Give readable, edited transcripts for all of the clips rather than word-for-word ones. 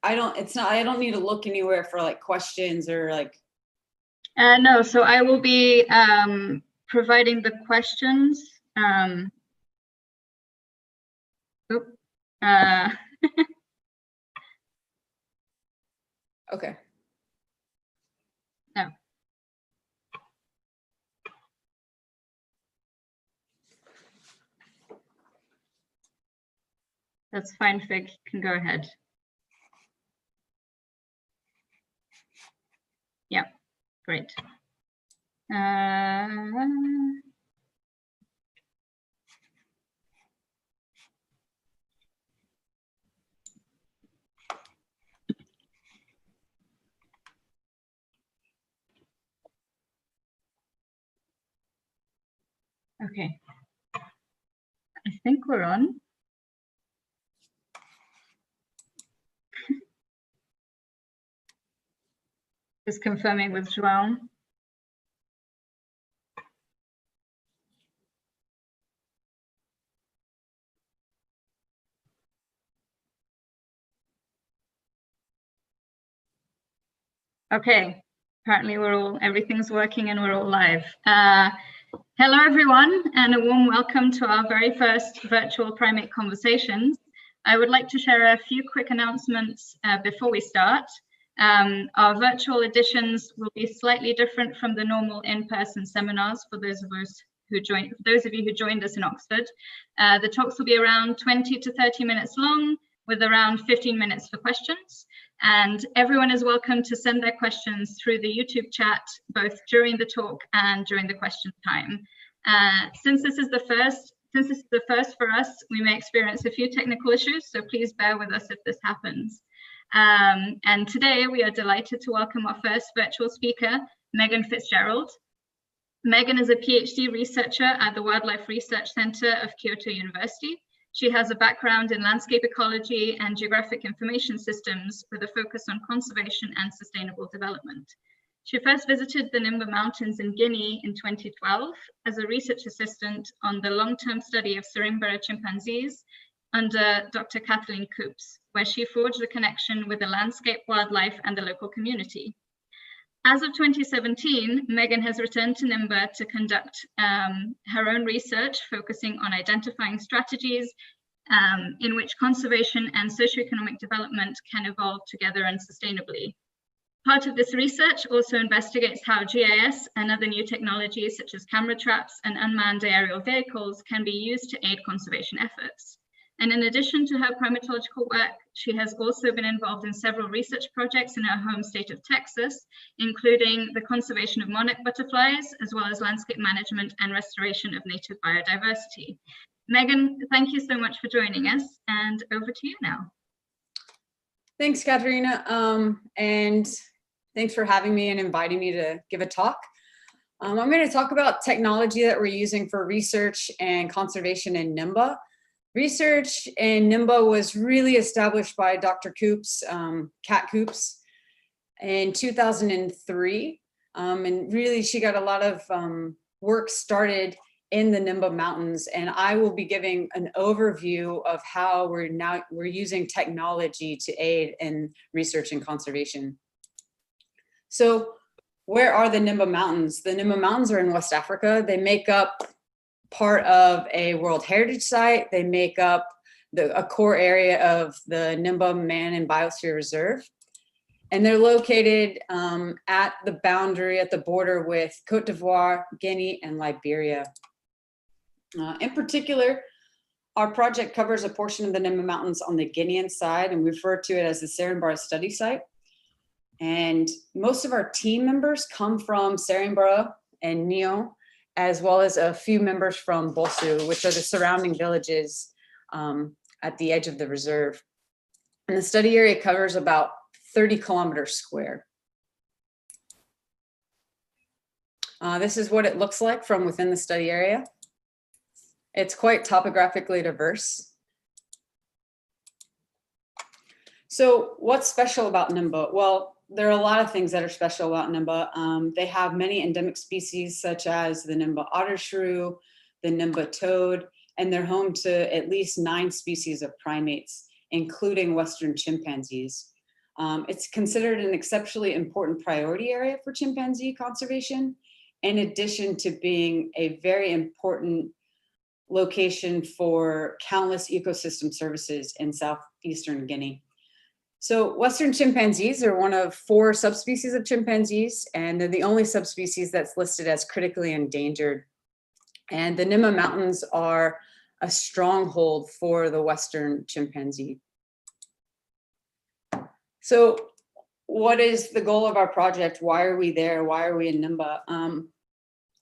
I don't need to look anywhere for like questions or like. No, so I will be providing the questions. Okay. No. That's fine, Fig, you can go ahead. Yeah, great. Okay, I think we're on. Just confirming with João. Okay, apparently everything's working and we're all live. Hello everyone, and a warm welcome to our very first virtual primate conversations. I would like to share a few quick announcements before we start. Our virtual editions will be slightly different from the normal in-person seminars for those of you who joined us in Oxford. The talks will be around 20 to 30 minutes long, with around 15 minutes for questions. And everyone is welcome to send their questions through the YouTube chat, both during the talk and during the question time. Since this is the first for us, we may experience a few technical issues, so please bear with us if this happens. And today we are delighted to welcome our first virtual speaker, Maegan Fitzgerald. Maegan is a PhD researcher at the Wildlife Research Center of Kyoto University. She has a background in landscape ecology and geographic information systems with a focus on conservation and sustainable development. She first visited the Nimba Mountains in Guinea in 2012 as a research assistant on the long-term study of Serinbara chimpanzees under Dr. Kathleen Coops, where she forged a connection with the landscape, wildlife, and the local community. As of 2017, Maegan has returned to Nimba to conduct her own research, focusing on identifying strategies in which conservation and socioeconomic development can evolve together and sustainably. Part of this research also investigates how GIS and other new technologies such as camera traps and unmanned aerial vehicles can be used to aid conservation efforts. And in addition to her primatological work, she has also been involved in several research projects in her home state of Texas, including the conservation of monarch butterflies, as well as landscape management and restoration of native biodiversity. Maegan, thank you so much for joining us, and over to you now. Thanks, Katharina, and thanks for having me and inviting me to give a talk. I'm going to talk about technology that we're using for research and conservation in Nimba. Research in Nimba was really established by Dr. Coops, Kat Coops, in 2003. And really, she got a lot of work started in the Nimba Mountains. And I will be giving an overview of how we're using technology to aid in research and conservation. So where are the Nimba Mountains? The Nimba Mountains are in West Africa. They make up part of a World Heritage Site. They make up a core area of the Nimba Man and Biosphere Reserve. And they're located at the boundary, at the border with Cote d'Ivoire, Guinea, and Liberia. In particular, our project covers a portion of the Nimba Mountains on the Guinean side, and we refer to it as the Serinbara Study Site. And most of our team members come from Serinbara and Nio, as well as a few members from Bossou, which are the surrounding villages at the edge of the reserve. And the study area covers about 30 kilometers square. This is what it looks like from within the study area. It's quite topographically diverse. So what's special about Nimba? Well, there are a lot of things that are special about Nimba. They have many endemic species such as the Nimba otter shrew, the Nimba toad, and they're home to at least 9 species of primates. including Western chimpanzees. It's considered an exceptionally important priority area for chimpanzee conservation, in addition to being a very important location for countless ecosystem services in southeastern Guinea. So Western chimpanzees are one of 4 subspecies of chimpanzees, and they're the only subspecies that's listed as critically endangered. And the Nimba Mountains are a stronghold for the Western chimpanzee. So what is the goal of our project? Why are we there? Why are we in Nimba?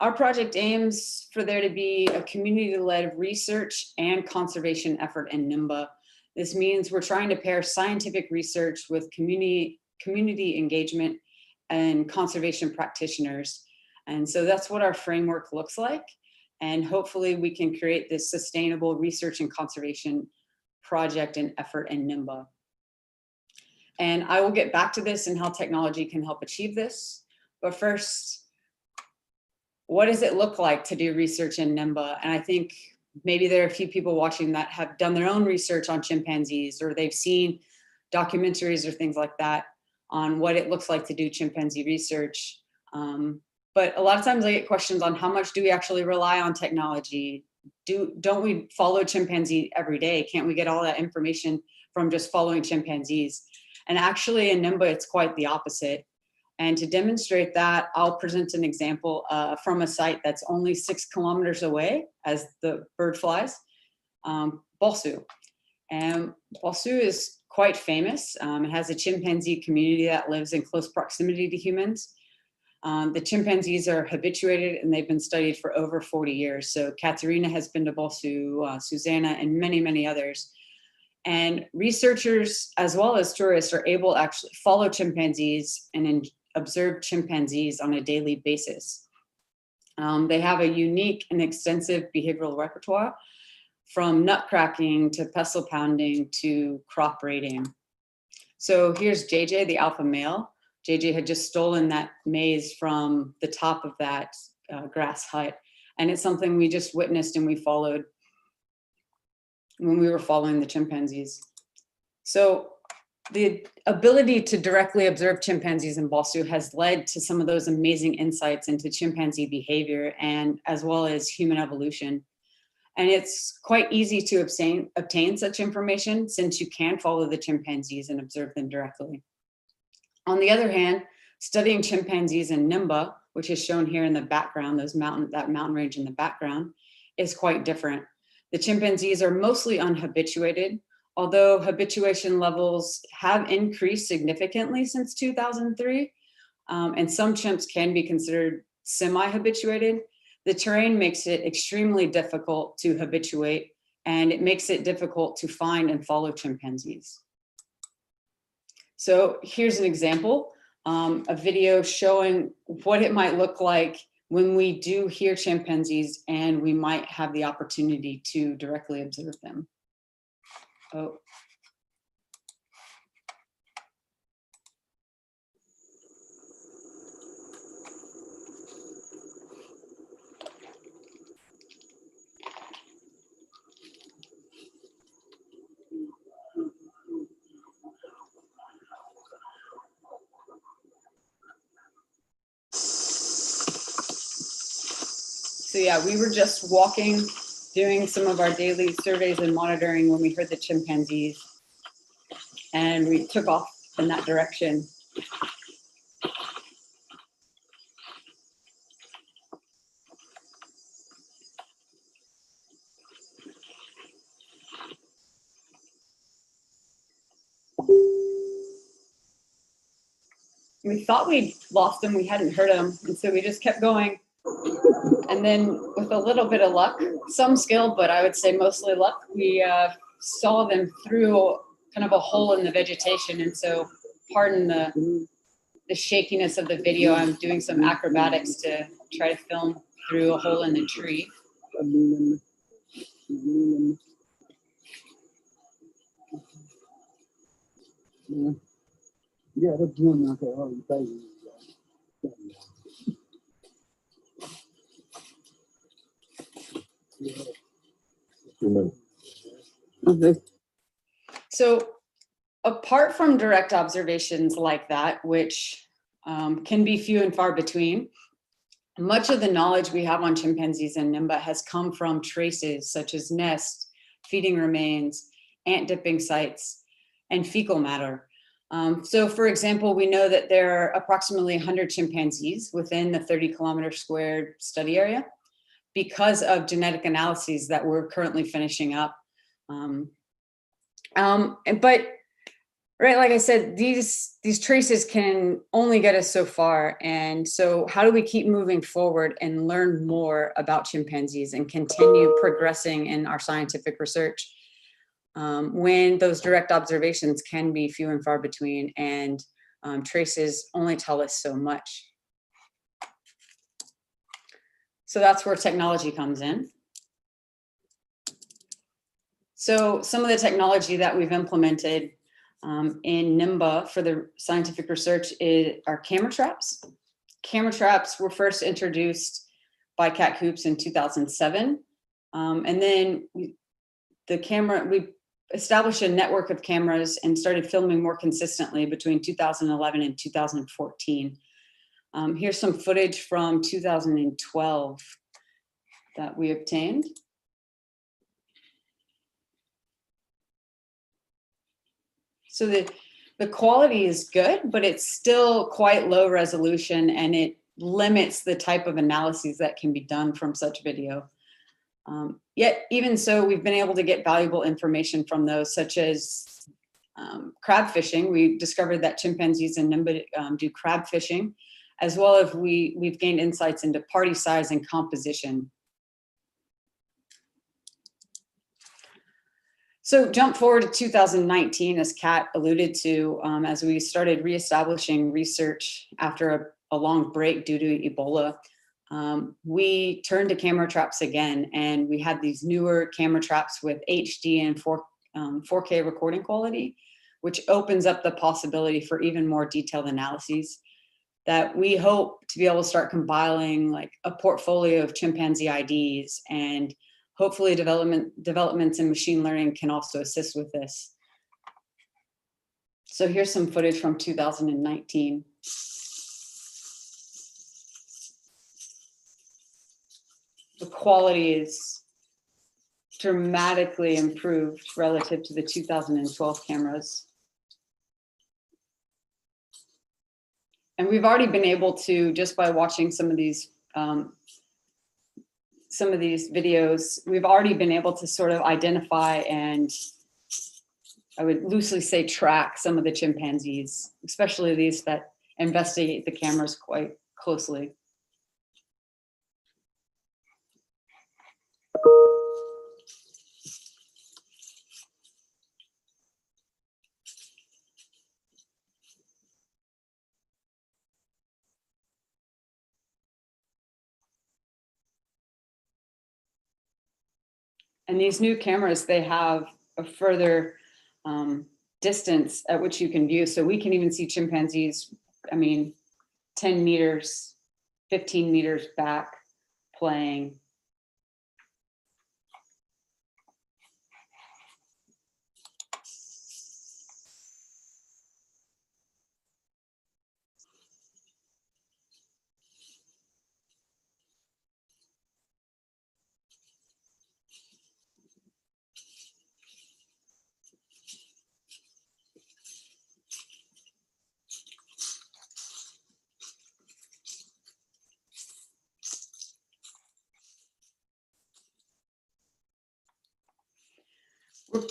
Our project aims for there to be a community-led research and conservation effort in Nimba. This means we're trying to pair scientific research with community engagement and conservation practitioners. And so that's what our framework looks like. And hopefully we can create this sustainable research and conservation project and effort in Nimba. And I will get back to this and how technology can help achieve this. But first, what does it look like to do research in Nimba? And I think maybe there are a few people watching that have done their own research on chimpanzees, or they've seen documentaries or things like that on what it looks like to do chimpanzee research. But a lot of times I get questions on how much do we actually rely on technology? Don't we follow chimpanzee every day? Can't we get all that information from just following chimpanzees? And actually in Nimba, it's quite the opposite. And to demonstrate that, I'll present an example from a site that's only 6 kilometers away as the bird flies, Bossou. And Bossou is quite famous. It has a chimpanzee community that lives in close proximity to humans. The chimpanzees are habituated and they've been studied for over 40 years. So Katerina has been to Bossou, Susanna, and many, many others. And researchers, as well as tourists, are able to actually follow chimpanzees and observe chimpanzees on a daily basis. They have a unique and extensive behavioral repertoire, from nut cracking to pestle pounding to crop raiding. So here's JJ, the alpha male. JJ had just stolen that maize from the top of that grass hut. And it's something we just witnessed and we followed when we were following the chimpanzees. So the ability to directly observe chimpanzees in Bossou has led to some of those amazing insights into chimpanzee behavior and as well as human evolution. And it's quite easy to obtain such information since you can follow the chimpanzees and observe them directly. On the other hand, studying chimpanzees in Nimba, which is shown here in the background, that mountain range in the background, is quite different. The chimpanzees are mostly unhabituated, although habituation levels have increased significantly since 2003, and some chimps can be considered semi-habituated. The terrain makes it extremely difficult to habituate, and it makes it difficult to find and follow chimpanzees. So here's an example, a video showing what it might look like when we do hear chimpanzees and we might have the opportunity to directly observe them. Oh. So yeah, we were just walking, doing some of our daily surveys and monitoring when we heard the chimpanzees, and we took off in that direction. We thought we'd lost them, we hadn't heard them, and so we just kept going. And then with a little bit of luck, some skill, but I would say mostly luck, we saw them through kind of a hole in the vegetation. And so pardon the shakiness of the video, I'm doing some acrobatics to try to film through a hole in the tree. Okay. So apart from direct observations like that, which can be few and far between, much of the knowledge we have on chimpanzees and Nimba has come from traces such as nests, feeding remains, ant dipping sites, and fecal matter. So for example, we know that there are approximately 100 chimpanzees within the 30-kilometer squared study area because of genetic analyses that we're currently finishing up. But right, like I said, these traces can only get us so far. And so how do we keep moving forward and learn more about chimpanzees and continue progressing in our scientific research when those direct observations can be few and far between and traces only tell us so much? So that's where technology comes in. So some of the technology that we've implemented in Nimba for the scientific research are camera traps. Camera traps were first introduced by Cat Coops in 2007. And then we established a network of cameras and started filming more consistently between 2011 and 2014. Here's some footage from 2012 that we obtained. So the quality is good, but it's still quite low resolution, and it limits the type of analyses that can be done from such video. Yet, even so, we've been able to get valuable information from those, such as crab fishing. We discovered that chimpanzees and Nimba do crab fishing, as well as we've gained insights into party size and composition. So jump forward to 2019, as Kat alluded to, as we started reestablishing research after a long break due to Ebola. We turned to camera traps again, and we had these newer camera traps with HD and 4K recording quality, which opens up the possibility for even more detailed analyses that we hope to be able to start compiling, like a portfolio of chimpanzee IDs, and hopefully developments in machine learning can also assist with this. So here's some footage from 2019. The quality is dramatically improved relative to the 2012 cameras. And we've already been able to, just by watching some of these videos, we've already been able to sort of identify and, I would loosely say, track some of the chimpanzees, especially these that investigate the cameras quite closely. And these new cameras, they have a further distance at which you can view. So we can even see chimpanzees, 10 meters, 15 meters back playing.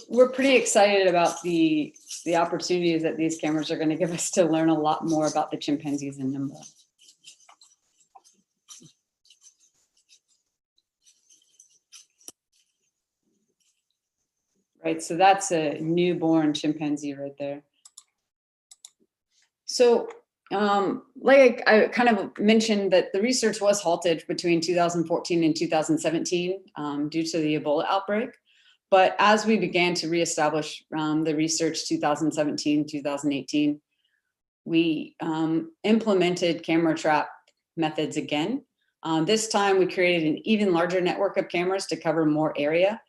We're pretty excited about the opportunities that these cameras are going to give us to learn a lot more about the chimpanzees in Nimba. Right, so that's a newborn chimpanzee right there. So like I kind of mentioned that the research was halted between 2014 and 2017 due to the Ebola outbreak. But as we began to reestablish the research 2017, 2018, we implemented camera trap methods again. This time we created an even larger network of cameras to cover more area.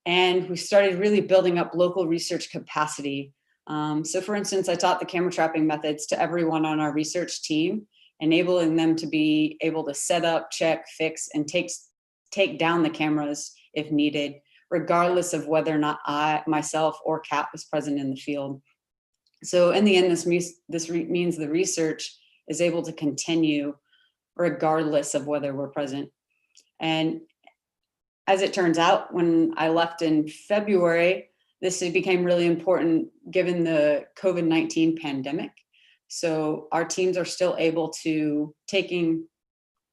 And we started really building up local research capacity. So for instance, I taught the camera trapping methods to everyone on our research team, enabling them to be able to set up, check, fix, and take down the cameras if needed, regardless of whether or not I, myself, or Kat was present in the field. So in the end, this means the research is able to continue regardless of whether we're present. And as it turns out, when I left in February, this became really important given the COVID-19 pandemic. So our teams are still able to, taking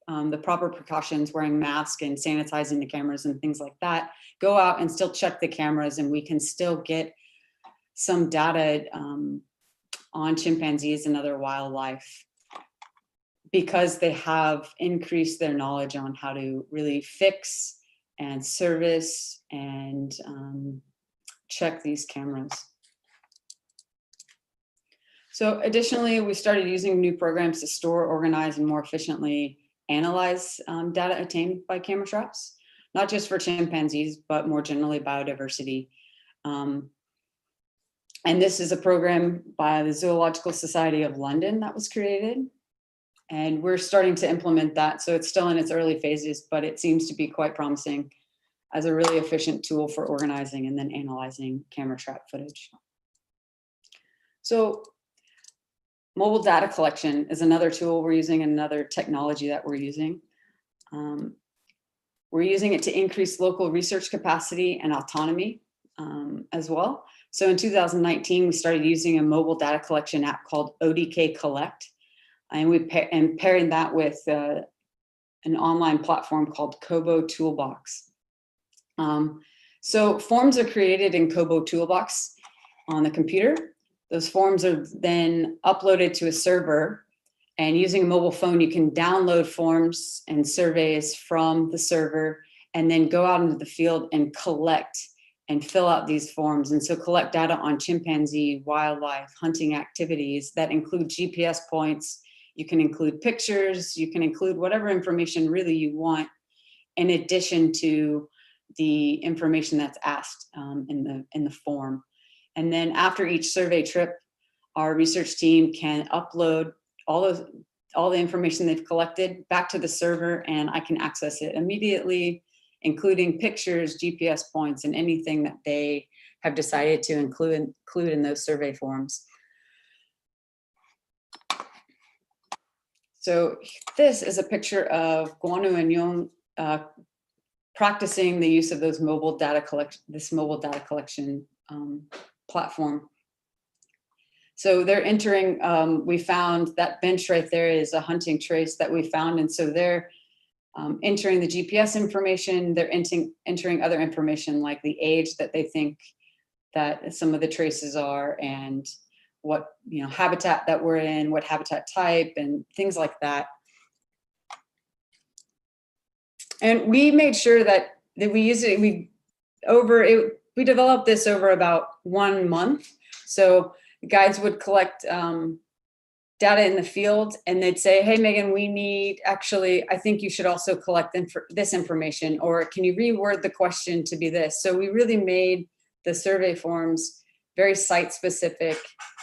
the proper precautions, wearing masks and sanitizing the cameras and things like that, go out and still check the cameras, and we can still get some data on chimpanzees and other wildlife because they have increased their knowledge on how to really fix and service and check these cameras. So additionally, we started using new programs to store, organize, and more efficiently analyze data obtained by camera traps, not just for chimpanzees, but more generally biodiversity. And this is a program by the Zoological Society of London that was created. And we're starting to implement that. So it's still in its early phases, but it seems to be quite promising as a really efficient tool for organizing and then analyzing camera trap footage. So mobile data collection is another tool we're using, another technology that we're using. We're using it to increase local research capacity and autonomy as well. So in 2019, we started using a mobile data collection app called ODK Collect, and pairing that with an online platform called Kobo Toolbox. So forms are created in Kobo Toolbox on the computer. Those forms are then uploaded to a server, and using a mobile phone, you can download forms and surveys from the server and then go out into the field and collect and fill out these forms. And so collect data on chimpanzee, wildlife, hunting activities that include GPS points. You can include pictures, you can include whatever information really you want, in addition to the information that's asked in the form. And then after each survey trip, our research team can upload all the information they've collected back to the server, and I can access it immediately, including pictures, GPS points, and anything that they have decided to include in those survey forms. So this is a picture of Guanu and Yung practicing the use of those mobile data collection platform. So they're entering, we found that bench right there is a hunting trace that we found. And so they're entering the GPS information, they're entering other information like the age that they think that some of the traces are, and what habitat that we're in, what habitat type, and things like that. And we made sure that we use it, we developed this over about 1 month. So guides would collect data in the field, and they'd say, hey, Megan, we need, actually, I think you should also collect this information, or can you reword the question to be this? So we really made the survey forms very site specific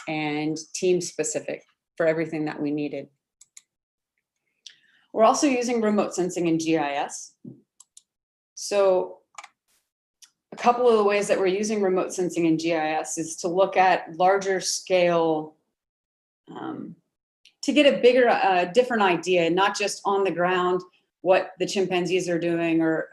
and team specific for everything that we needed. We're also using remote sensing in GIS. So a couple of the ways that we're using remote sensing in GIS is to look at larger scale, to get a bigger, different idea, not just on the ground what the chimpanzees are doing or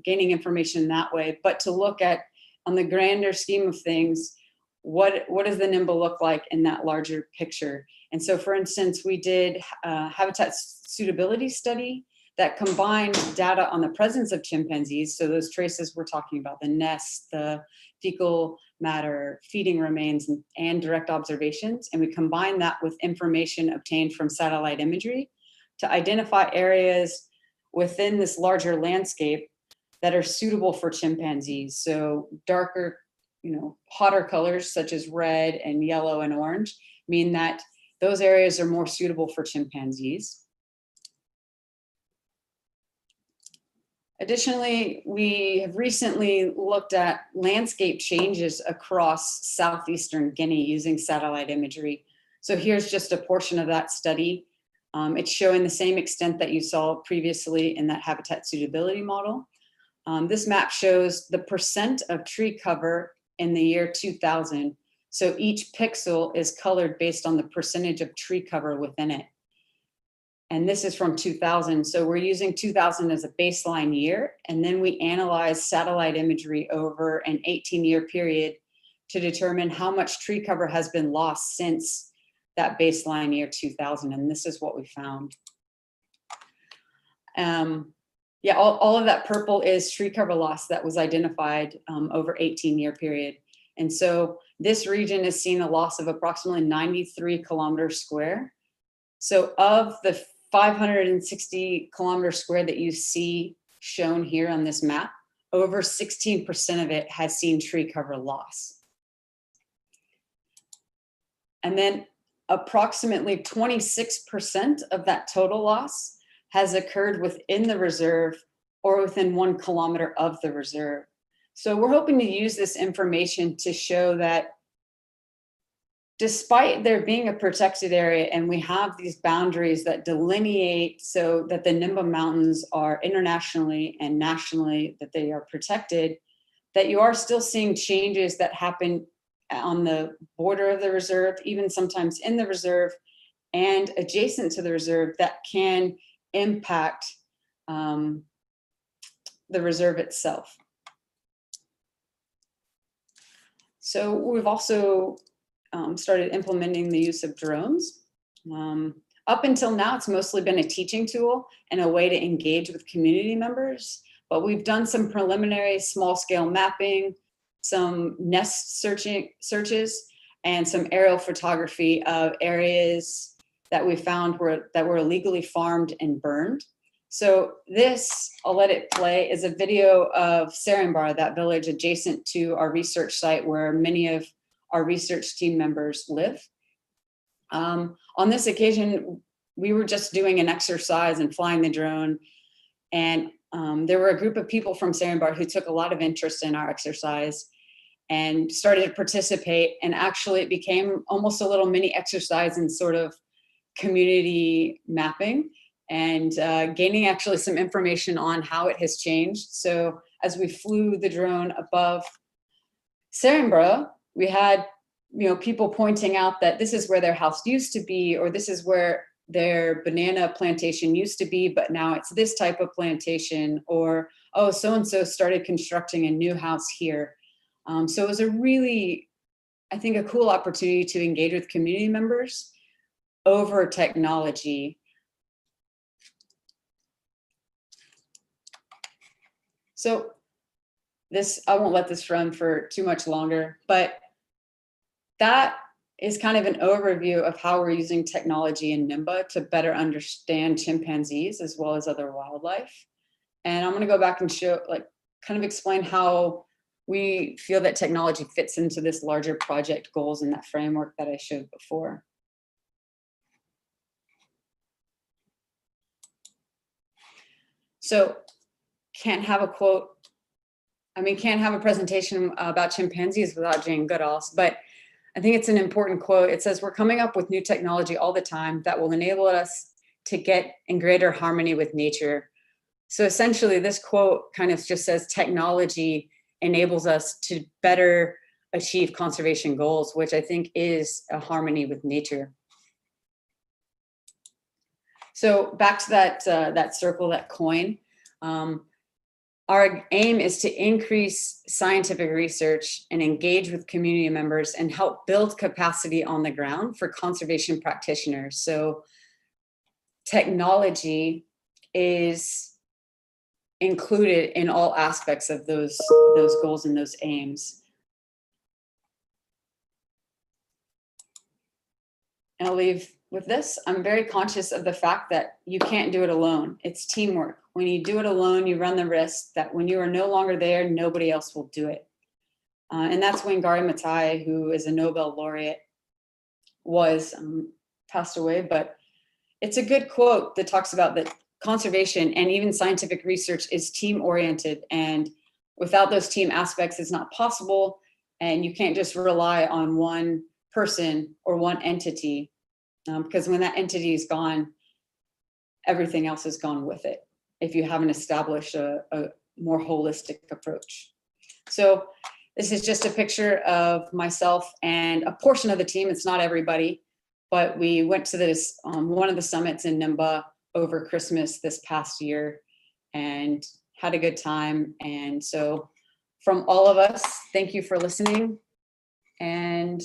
gaining information that way, but to look at, on the grander scheme of things, what does the Nimba look like in that larger picture? And so, for instance, we did a habitat suitability study that combined data on the presence of chimpanzees. So those traces we're talking about, the nests, the fecal matter, feeding remains, and direct observations. And we combined that with information obtained from satellite imagery to identify areas within this larger landscape that are suitable for chimpanzees. So darker, hotter colors such as red and yellow and orange mean that those areas are more suitable for chimpanzees. Additionally, we have recently looked at landscape changes across southeastern Guinea using satellite imagery. So here's just a portion of that study. It's showing the same extent that you saw previously in that habitat suitability model. This map shows the percent of tree cover in the year 2000. So each pixel is colored based on the percentage of tree cover within it. And this is from 2000. So we're using 2000 as a baseline year. And then we analyze satellite imagery over an 18-year period to determine how much tree cover has been lost since that baseline year 2000. And this is what we found. Yeah, all of that purple is tree cover loss that was identified over 18-year period. And so this region has seen a loss of approximately 93 kilometers square. So of the 560 kilometers square that you see shown here on this map, over 16% of it has seen tree cover loss. And then approximately 26% of that total loss has occurred within the reserve or within 1 kilometer of the reserve. So we're hoping to use this information to show that despite there being a protected area and we have these boundaries that delineate so that the Nimba Mountains are internationally and nationally, that they are protected, that you are still seeing changes that happen on the border of the reserve, even sometimes in the reserve and adjacent to the reserve that can impact the reserve itself. So we've also started implementing the use of drones. Up until now, it's mostly been a teaching tool and a way to engage with community members, but we've done some preliminary small-scale mapping, some nest searches, and some aerial photography of areas that we found that were illegally farmed and burned. So this, I'll let it play, is a video of Sarimbar, that village adjacent to our research site where many of our research team members live. On this occasion, we were just doing an exercise and flying the drone. And there were a group of people from Sarimbar who took a lot of interest in our exercise and started to participate. And actually it became almost a little mini exercise in sort of community mapping and gaining actually some information on how it has changed. So as we flew the drone above Sarimbar, we had people pointing out that this is where their house used to be, or this is where their banana plantation used to be, but now it's this type of plantation, or, oh, so-and-so started constructing a new house here. So it was a really, I think, a cool opportunity to engage with community members over technology. So this, I won't let this run for too much longer, but that is kind of an overview of how we're using technology in Nimba to better understand chimpanzees as well as other wildlife. And I'm going to go back and show, kind of explain how we feel that technology fits into this larger project goals and that framework that I showed before. So can't have a quote, can't have a presentation about chimpanzees without Jane Goodall's, but I think it's an important quote. It says, we're coming up with new technology all the time that will enable us to get in greater harmony with nature. So essentially this quote kind of just says technology enables us to better achieve conservation goals, which I think is a harmony with nature. So back to that circle, that coin. Our aim is to increase scientific research and engage with community members and help build capacity on the ground for conservation practitioners. So technology is included in all aspects of those goals and those aims. And I'll leave with this. I'm very conscious of the fact that you can't do it alone. It's teamwork. When you do it alone, you run the risk that when you are no longer there, nobody else will do it. And that's Wangari Maathai, who is a Nobel laureate, was passed away. But it's a good quote that talks about that conservation and even scientific research is team oriented, and without those team aspects, it's not possible. And you can't just rely on one person or one entity, because when that entity is gone, everything else is gone with it, if you haven't established a more holistic approach. So this is just a picture of myself and a portion of the team. It's not everybody, but we went to this one of the summits in Nimba over Christmas this past year and had a good time. And so from all of us, thank you for listening. And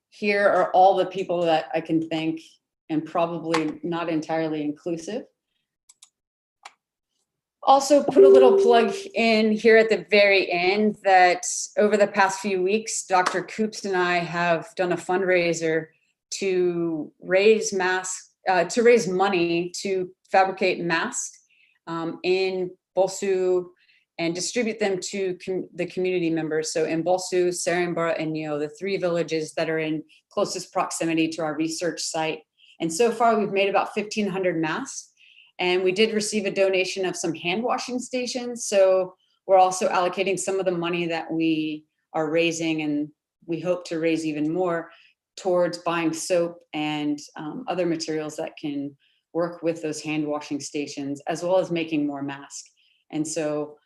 here are all the people that I can thank, and probably not entirely inclusive. Also put a little plug in here at the very end that over the past few weeks, Dr. Coops and I have done a fundraiser to raise money to fabricate masks in Bossou and distribute them to the community members. So in Bossou, Serimbara, and Nyo, the 3 villages that are in closest proximity to our research site. And so far we've made about 1,500 masks. And we did receive a donation of some hand washing stations. So we're also allocating some of the money that we are raising, and we hope to raise even more, towards buying soap and other materials that can work with those hand washing stations, as well as making more masks. And so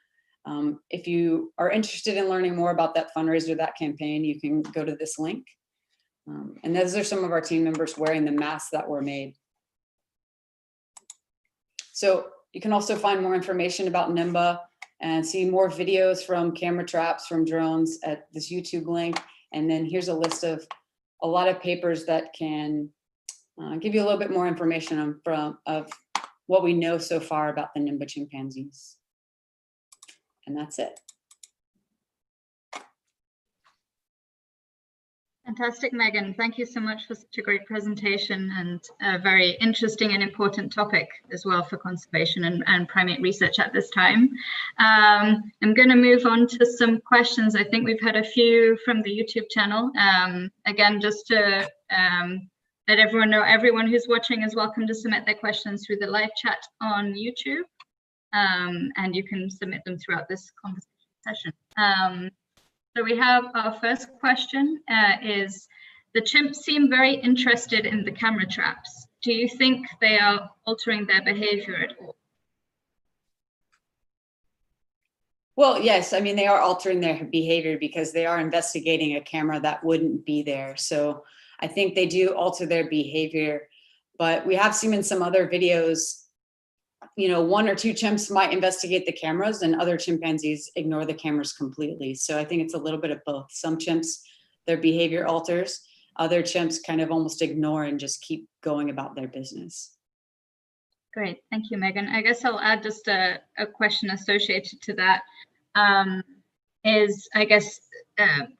if you are interested in learning more about that fundraiser, that campaign, you can go to this link. And those are some of our team members wearing the masks that were made. So you can also find more information about Nimba and see more videos from camera traps, from drones at this YouTube link. And then here's a list of a lot of papers that can give you a little bit more information of what we know so far about the Nimba chimpanzees. And that's it. Fantastic, Maegan. Thank you so much for such a great presentation and a very interesting and important topic as well for conservation and primate research at this time. I'm going to move on to some questions. I think we've had a few from the YouTube channel. Again, just to let everyone know, everyone who's watching is welcome to submit their questions through the live chat on YouTube. And you can submit them throughout this conversation session. So we have our first question is, the chimps seem very interested in the camera traps. Do you think they are altering their behavior at all? Well, yes, I mean, they are altering their behavior because they are investigating a camera that wouldn't be there. So I think they do alter their behavior, but we have seen in some other videos, you know, 1 or 2 chimps might investigate the cameras and other chimpanzees ignore the cameras completely. So I think it's a little bit of both. Some chimps, their behavior alters. Other chimps kind of almost ignore and just keep going about their business. Great, thank you, Maegan. I guess I'll add just a question associated to that. Is, I guess,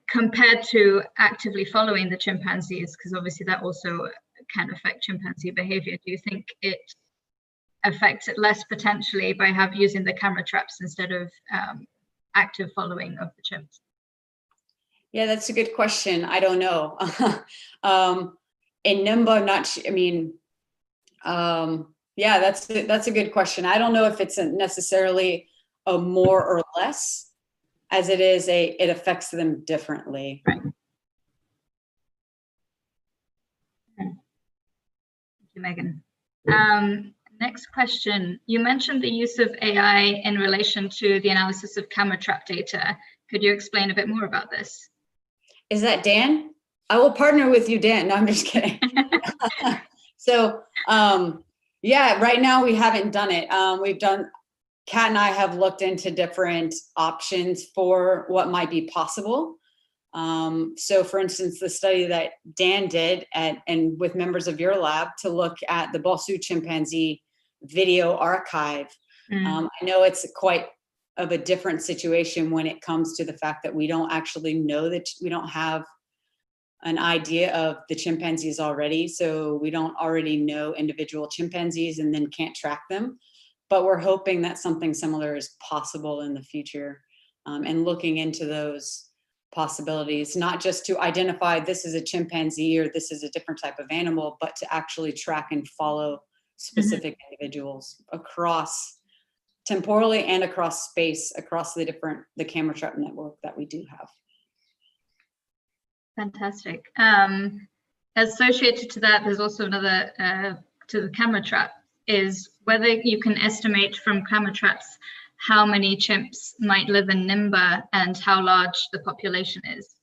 compared to actively following the chimpanzees, because obviously that also can affect chimpanzee behavior, do you think it affects it less potentially by using the camera traps instead of active following of the chimps? Yeah, that's a good question. I don't know. In Nimba, I mean, yeah, that's a good question. I don't know if it's necessarily a more or less, as it is it affects them differently. Right. Thank you, Maegan. Next question. You mentioned the use of AI in relation to the analysis of camera trap data. Could you explain a bit more about this? Is that Dan? I will partner with you, Dan. No, I'm just kidding. So, yeah, right now we haven't done it. Kat and I have looked into different options for what might be possible. So for instance, the study that Dan did and with members of your lab to look at the Bossou chimpanzee video archive. I know it's quite of a different situation when it comes to the fact that we don't actually know that we don't have an idea of the chimpanzees already. So we don't already know individual chimpanzees and then can't track them. But we're hoping that something similar is possible in the future, and looking into those possibilities, not just to identify this is a chimpanzee or this is a different type of animal, but to actually track and follow specific individuals across temporally and across space, across the camera trap network that we do have. Fantastic. Associated to that, there's also another to the camera trap, is whether you can estimate from camera traps how many chimps might live in Nimba and how large the population is.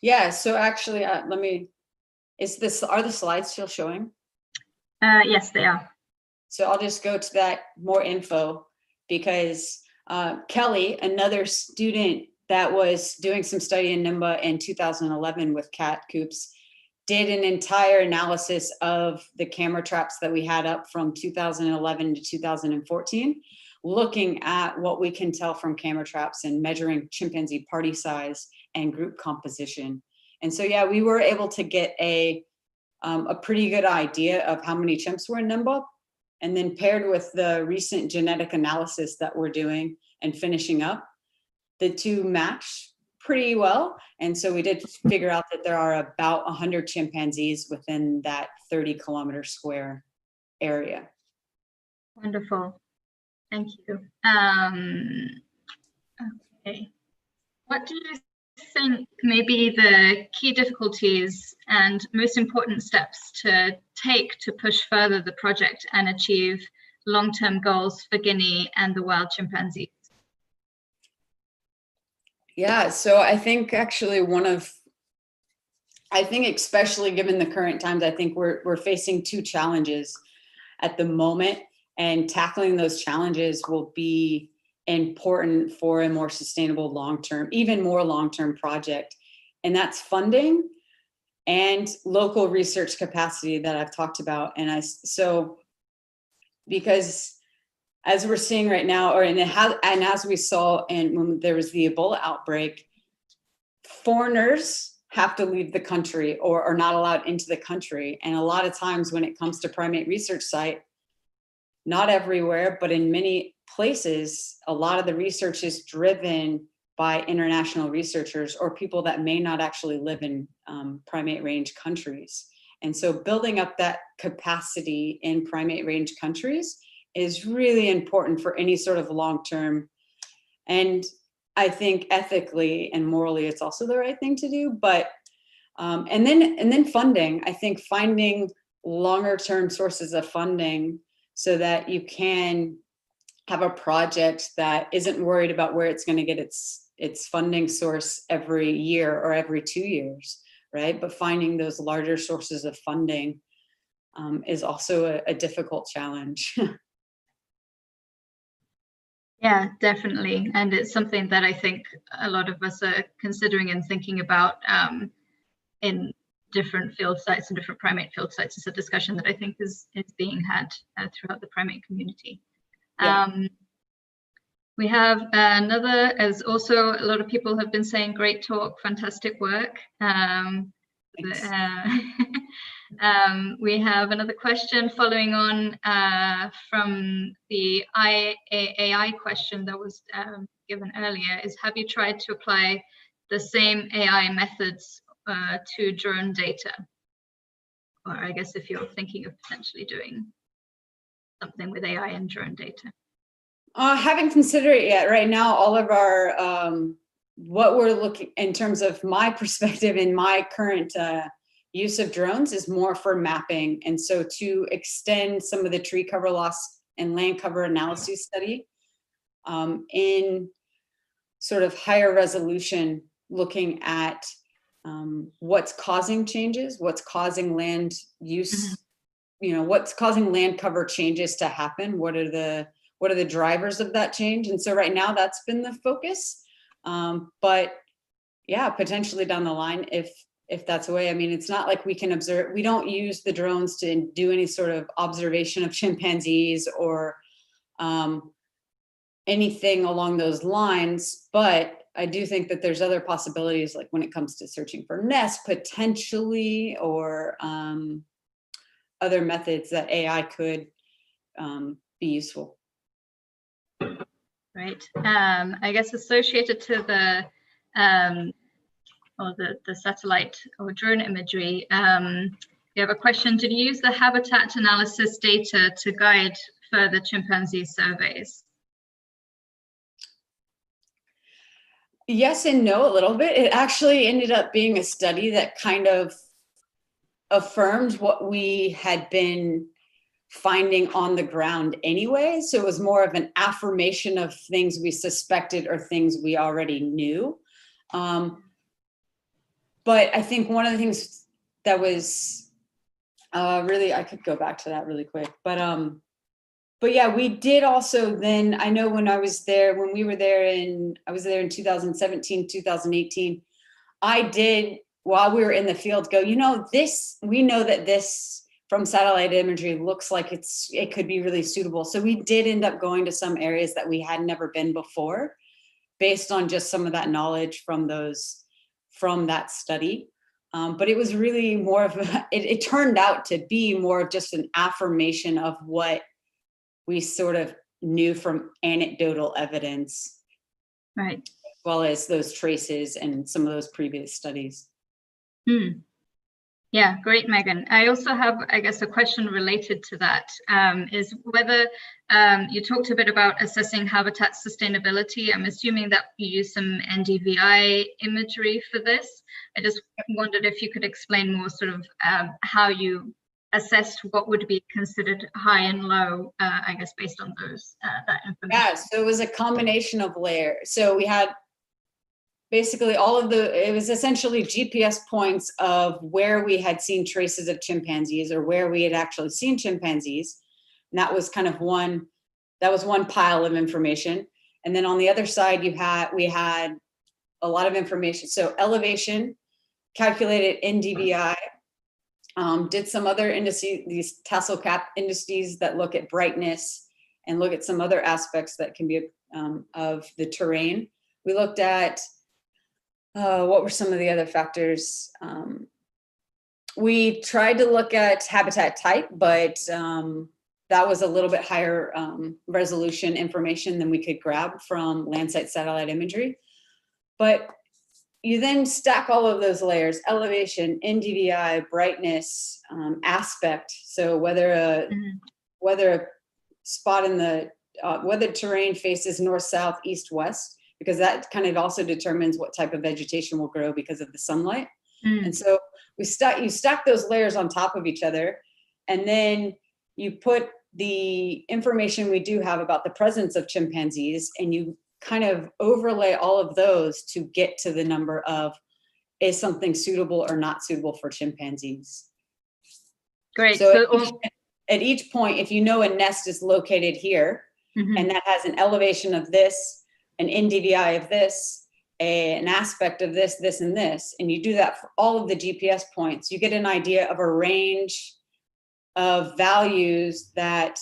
Yeah, so actually, are the slides still showing? Yes, they are. So I'll just go to that more info, because Kelly, another student that was doing some study in Nimba in 2011 with cat coops, did an entire analysis of the camera traps that we had up from 2011 to 2014, looking at what we can tell from camera traps and measuring chimpanzee party size and group composition. And so, yeah, we were able to get a pretty good idea of how many chimps were in Nimba. And then paired with the recent genetic analysis that we're doing and finishing up, the two match pretty well. And so we did figure out that there are about 100 chimpanzees within that 30-kilometer square area. Wonderful. Thank you. Okay. What do you think may be the key difficulties and most important steps to take to push further the project and achieve long-term goals for Guinea and the wild chimpanzees? Yeah, so I think actually especially given the current times, I think we're facing two challenges at the moment, and tackling those challenges will be important for a more sustainable long-term, even more long-term project. And that's funding and local research capacity that I've talked about. And because as we're seeing right now, and as we saw when there was the Ebola outbreak, foreigners have to leave the country or are not allowed into the country. And a lot of times when it comes to primate research site, not everywhere, but in many places, a lot of the research is driven by international researchers or people that may not actually live in primate range countries. And so building up that capacity in primate range countries is really important for any sort of long-term, and I think ethically and morally it's also the right thing to do. But and then funding, I think finding longer term sources of funding so that you can have a project that isn't worried about where it's going to get its funding source every year or every 2 years, right? But finding those larger sources of funding is also a difficult challenge. Yeah, definitely. And it's something that I think a lot of us are considering and thinking about in different field sites and different primate field sites. It's a discussion that I think is being had throughout the primate community. Yeah. We have another, as also a lot of people have been saying, great talk, fantastic work. We have another question following on from the AI question that was given earlier, is have you tried to apply the same AI methods to drone data? Or I guess if you're thinking of potentially doing something with AI and drone data. Haven't considered it yet. Right now, all of our, what we're looking, in terms of my perspective in my current use of drones, is more for mapping. And so to extend some of the tree cover loss and land cover analysis study in sort of higher resolution, looking at what's causing changes, what's causing land use, what's causing land cover changes to happen, what are the drivers of that change. And so right now that's been the focus. But yeah, potentially down the line, if that's a way. I mean, it's not like we can observe, we don't use the drones to do any sort of observation of chimpanzees or anything along those lines. But I do think that there's other possibilities, like when it comes to searching for nests potentially, or other methods that AI could be useful. Right. I guess associated to the satellite or drone imagery, We have a question. Did you use the habitat analysis data to guide further chimpanzee surveys? Yes and no, a little bit. It actually ended up being a study that kind of affirmed what we had been finding on the ground anyway. So it was more of an affirmation of things we suspected or things we already knew. But I think one of the things that was really, I could go back to that really quick, but yeah, we did also then, I know when I was there, when we were there I was there in 2017, 2018, I did, while we were in the field, go, we know that this from satellite imagery looks like it could be really suitable. So we did end up going to some areas that we had never been before, based on just some of that knowledge from that study. But it was really more of it turned out to be more of just an affirmation of what we sort of knew from anecdotal evidence, right? As well as those traces and some of those previous studies. Yeah, great, Megan. I also have, I guess, a question related to that, is whether you talked a bit about assessing habitat sustainability. I'm assuming that you use some NDVI imagery for this. I just wondered if you could explain more sort of how you assessed what would be considered high and low, I guess, based on those that information. Yeah, so it was a combination of layers. So we had basically it was essentially GPS points of where we had seen traces of chimpanzees or where we had actually seen chimpanzees. And that was kind of one pile of information. And then on the other side, we had a lot of information. So elevation, calculated NDVI, did some other indices, these tassel cap indices that look at brightness and look at some other aspects that can be of the terrain. We looked at what were some of the other factors? We tried to look at habitat type, but that was a little bit higher resolution information than we could grab from Landsat satellite imagery. But you then stack all of those layers: elevation, NDVI, brightness, aspect. So whether a spot in the whether terrain faces north, south, east, west, because that kind of also determines what type of vegetation will grow because of the sunlight. And so you stack those layers on top of each other, and then you put the information we do have about the presence of chimpanzees, and you kind of overlay all of those to get to the number of, is something suitable or not suitable for chimpanzees. Great. So at each point, if you know a nest is located here, and that has an elevation of this, an NDVI of this, an aspect of this, this, and this, and you do that for all of the GPS points, you get an idea of a range of values that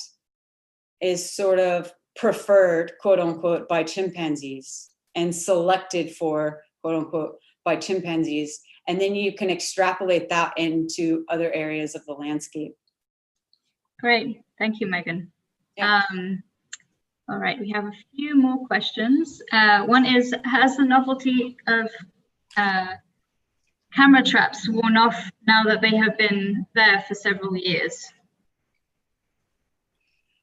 is sort of preferred, quote unquote, by chimpanzees and selected for, quote unquote, by chimpanzees. And then you can extrapolate that into other areas of the landscape. Great. Thank you, Megan. Yeah. All right, we have a few more questions. One is, has the novelty of camera traps worn off now that they have been there for several years?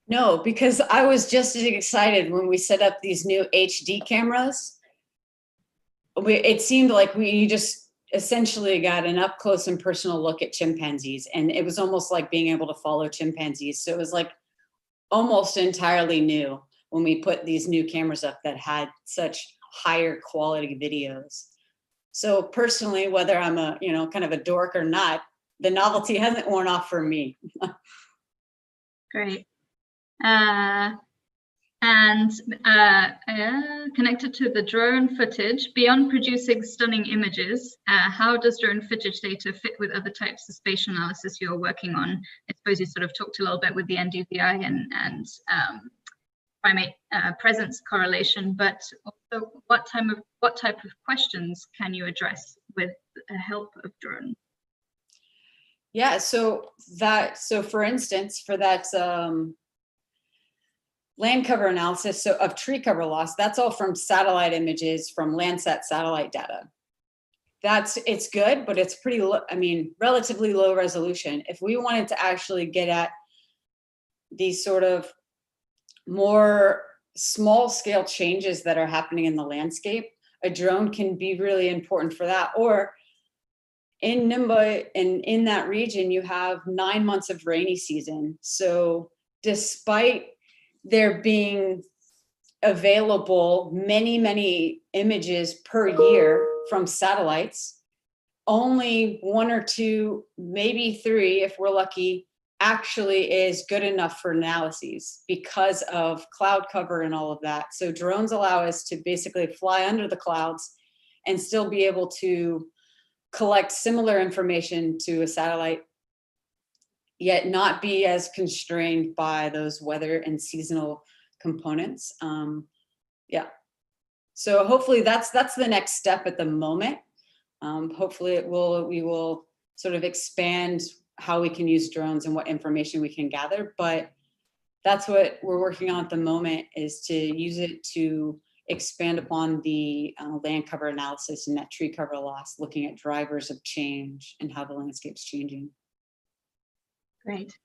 No, because I was just as excited when we set up these new HD cameras. It seemed like you just essentially got an up close and personal look at chimpanzees, and it was almost like being able to follow chimpanzees. So it was like almost entirely new when we put these new cameras up that had such higher quality videos. So personally, whether I'm a, kind of a dork or not, the novelty hasn't worn off for me. Great. Connected to the drone footage, beyond producing stunning images, how does drone footage data fit with other types of spatial analysis you're working on? I suppose you sort of talked a little bit with the NDVI and primate presence correlation, but also what type of questions can you address with the help of drones? Yeah, so for instance, for that land cover analysis, of tree cover loss, that's all from satellite images from Landsat satellite data. it's good, but it's pretty low, I mean, relatively low resolution. If we wanted to actually get at these sort of more small scale changes that are happening in the landscape, a drone can be really important for that. Or in Nimba and in that region, you have 9 months of rainy season. So despite there being available many images per year from satellites, only 1 or 2, maybe 3, if we're lucky, actually is good enough for analyses because of cloud cover and all of that. So drones allow us to basically fly under the clouds and still be able to collect similar information to a satellite, yet not be as constrained by those weather and seasonal components. Yeah. So hopefully that's the next step at the moment. Hopefully we will sort of expand how we can use drones and what information we can gather, but that's what we're working on at the moment, is to use it to expand upon the land cover analysis and that tree cover loss, looking at drivers of change and how the landscape's changing. Great.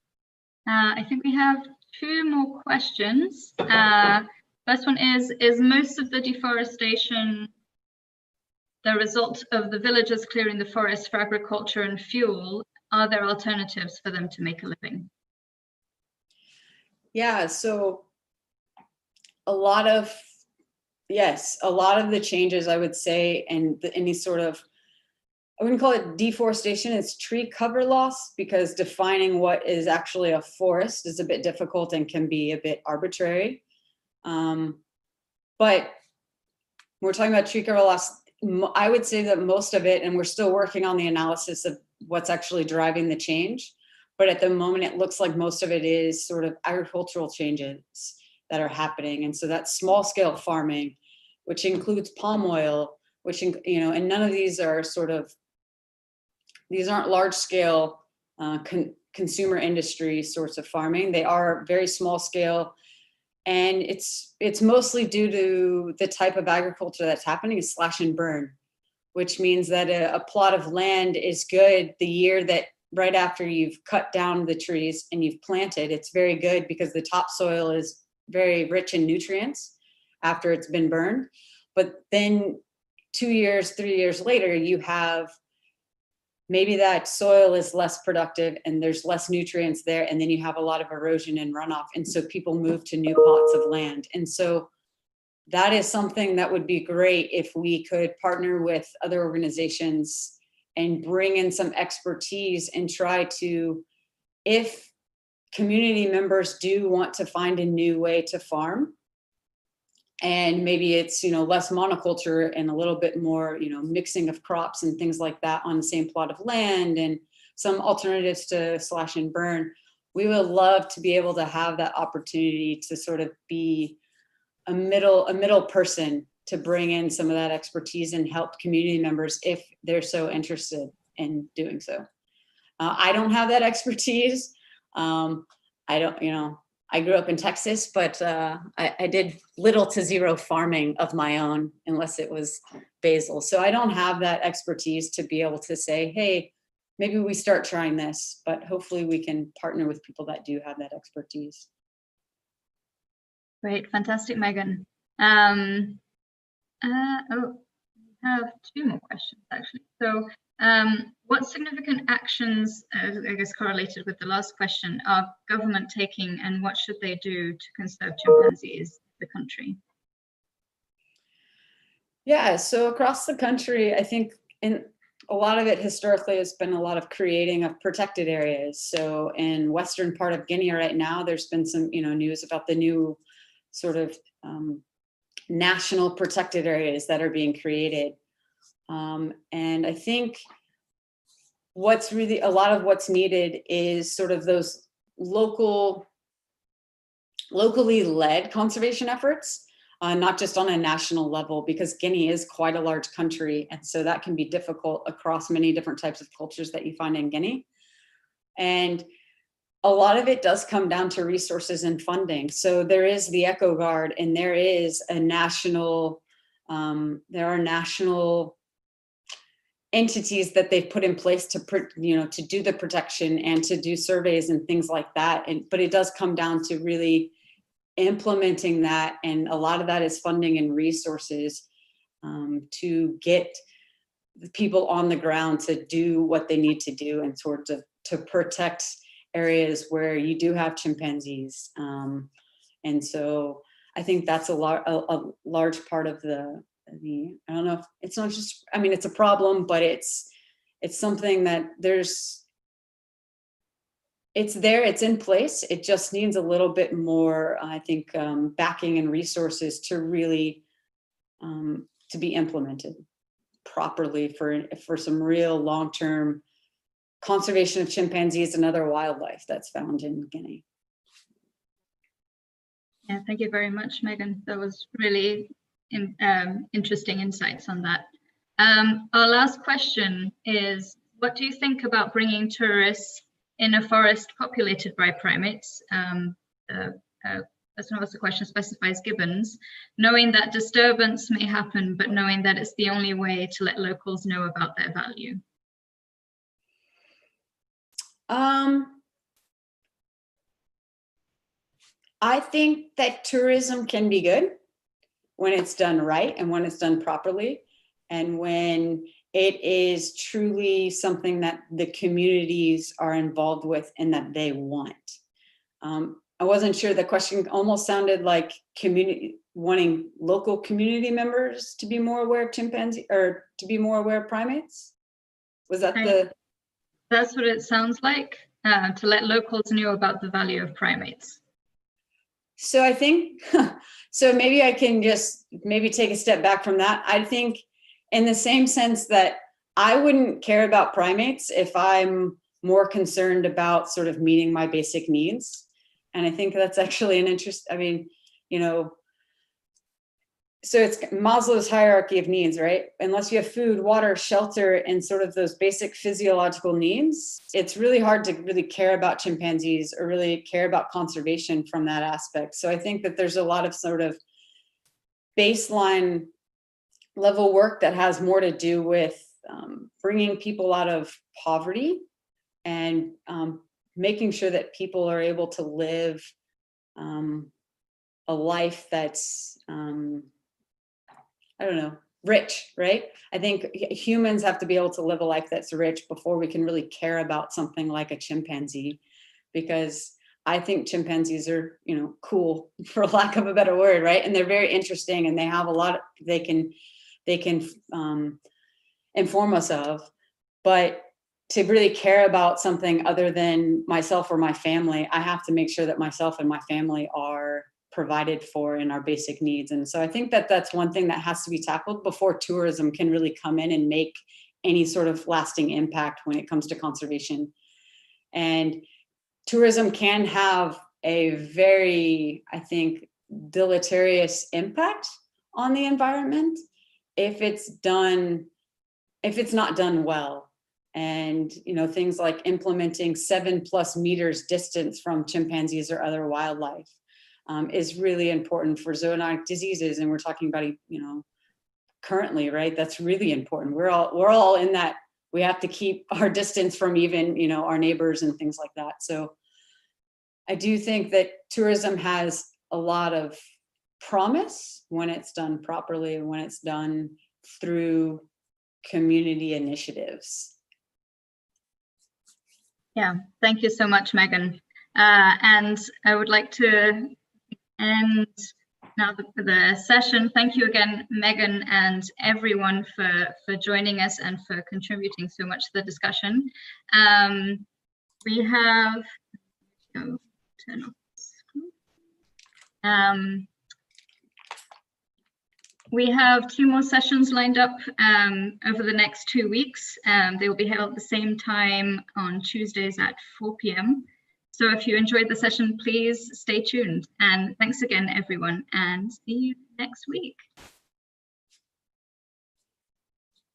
I think we have 2 more questions. First one is most of the deforestation the result of the villagers clearing the forest for agriculture and fuel? Are there alternatives for them to make a living? Yeah, so a lot of the changes, I would say, and any sort of, I wouldn't call it deforestation, it's tree cover loss, because defining what is actually a forest is a bit difficult and can be a bit arbitrary. But we're talking about tree cover loss, I would say that most of it, and we're still working on the analysis of what's actually driving the change, but at the moment it looks like most of it is sort of agricultural changes that are happening. And so that's small scale farming, which includes palm oil, which, you know, and none of these are these aren't large scale consumer industry sorts of farming. They are very small scale. And it's mostly due to the type of agriculture that's happening is slash and burn, which means that a plot of land is good the year that right after you've cut down the trees and you've planted. It's very good because the topsoil is very rich in nutrients after it's been burned. But then 2 years, 3 years later, you have maybe that soil is less productive and there's less nutrients there, and then you have a lot of erosion and runoff, and so people move to new plots of land. And so that is something that would be great if we could partner with other organizations and bring in some expertise and try to, if community members do want to find a new way to farm, and maybe it's, you know, less monoculture and a little bit more, you know, mixing of crops and things like that on the same plot of land, and some alternatives to slash and burn, we would love to be able to have that opportunity to sort of be a middle person to bring in some of that expertise and help community members if they're so interested in doing so. I don't have that expertise. I don't, you know, I grew up in Texas, but I did little to zero farming of my own, unless it was basil. So I don't have that expertise to be able to say, hey, maybe we start trying this, but hopefully we can partner with people that do have that expertise. Great, fantastic, Maegan. I have 2 more questions actually. So what significant actions, I guess correlated with the last question, are government taking, and what should they do to conserve chimpanzees in the country? Yeah, so across the country, I think in a lot of it historically has been a lot of creating of protected areas. So in western part of Guinea right now, there's been some, you know, news about the new sort of national protected areas that are being created. And I think what's really, a lot of what's needed is sort of those locally led conservation efforts, not just on a national level, because Guinea is quite a large country. And so that can be difficult across many different types of cultures that you find in Guinea. And a lot of it does come down to resources and funding. So there is the Eco Guard, and there is a national, there are national entities that they've put in place to, to do the protection and to do surveys and things like that. But it does come down to really implementing that, and a lot of that is funding and resources to get the people on the ground to do what they need to do and sort of to protect areas where you do have chimpanzees. And so I think that's a large part of the I don't know if it's not just, I mean, it's a problem, but it's something that it's there, it's in place. It just needs a little bit more, I think, backing and resources to really to be implemented properly for some real long-term conservation of chimpanzees and other wildlife that's found in Guinea. Yeah, thank you very much, Maegan. That was really interesting insights on that. Our last question is, what do you think about bringing tourists in a forest populated by primates? That's not the question specifies gibbons, knowing that disturbance may happen, but knowing that it's the only way to let locals know about their value. I think that tourism can be good when it's done right and when it's done properly, and when it is truly something that the communities are involved with and that they want. I wasn't sure, the question almost sounded like wanting local community members to be more aware of chimpanzee, or to be more aware of primates. Was that That's what it sounds like, to let locals know about the value of primates. So I think, so maybe I can just maybe take a step back from that. I think in the same sense that I wouldn't care about primates if I'm more concerned about sort of meeting my basic needs. And I think that's actually an interest, I mean, so it's Maslow's hierarchy of needs, right? Unless you have food, water, shelter, and sort of those basic physiological needs, it's really hard to really care about chimpanzees or really care about conservation from that aspect. So I think that there's a lot of sort of baseline level work that has more to do with bringing people out of poverty and making sure that people are able to live a life that's, I don't know, rich, right? I think humans have to be able to live a life that's rich before we can really care about something like a chimpanzee, because I think chimpanzees are, cool, for lack of a better word, right? And they're very interesting, and they have a lot they can inform us of. But to really care about something other than myself or my family, I have to make sure that myself and my family are provided for in our basic needs. And so I think that that's one thing that has to be tackled before tourism can really come in and make any sort of lasting impact when it comes to conservation. And tourism can have a very, I think, deleterious impact on the environment if it's not done well. And things like implementing 7+ meters distance from chimpanzees or other wildlife is really important for zoonotic diseases. And we're talking about, currently, right? That's really important. We're all in that. We have to keep our distance from even, our neighbors and things like that. So I do think that tourism has a lot of promise when it's done properly and when it's done through community initiatives. Yeah, thank you so much, Maegan. And I would like to end now the session. Thank you again, Maegan, and everyone for joining us and for contributing so much to the discussion. We have, turn off the screen. We have 2 more sessions lined up over the next 2 weeks. They will be held at the same time on Tuesdays at 4 p.m. So if you enjoyed the session, please stay tuned. And thanks again, everyone, and see you next week.